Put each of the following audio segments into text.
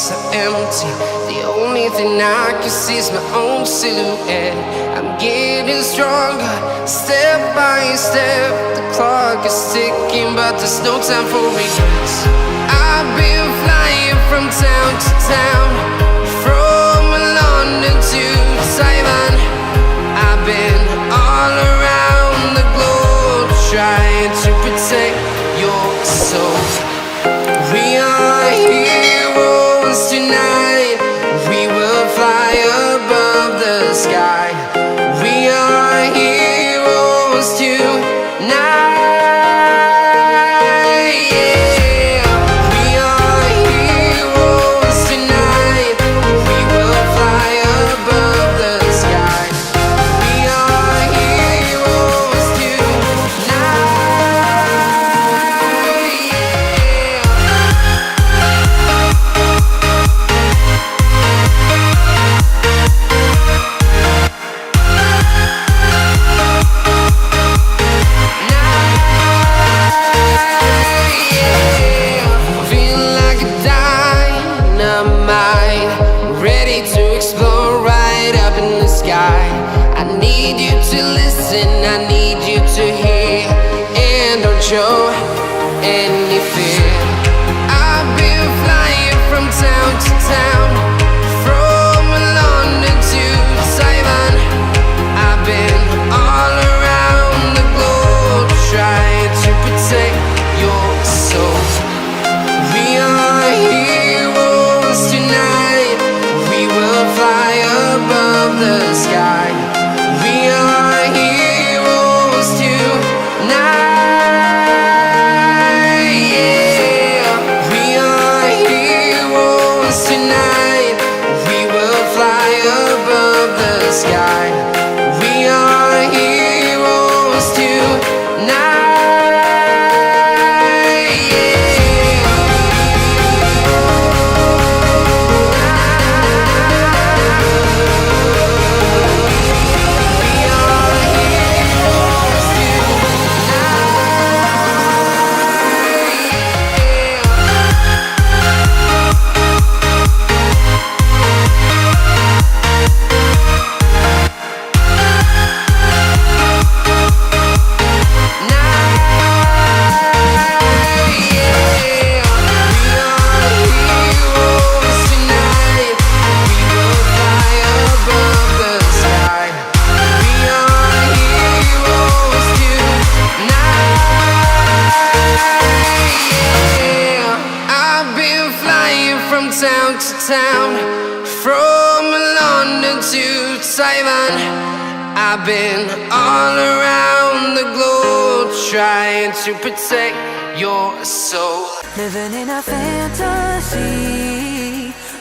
so empty. The only thing I can see is my own silhouette. I'm getting stronger, step by step. The clock is ticking, but there's no time for regrets. I've been flying from town to town, from London to Taiwan. I've been all around the globe, trying to protect your soul. We are heroes tonight. We will fly above the sky. We are heroes tonight. Yeah. We are heroes tonight. We will fly above the sky. We are heroes tonight. Feeling like a dynamite, ready to explode right up in the sky. I need you to listen, I need you to hear, and don't show any fear. I've been flying from town to town, from London to Taiwan. I've been all around the globe, trying to protect your soul. We are heroes tonight. We will fly above the sky. We are heroes tonight. Yeah. We are heroes tonight. We will fly above the sky. We are heroes tonight. Town to town, from London to Taiwan. I've been all around the globe, trying to protect your soul. Living in a fantasy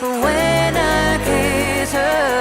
when I kiss her.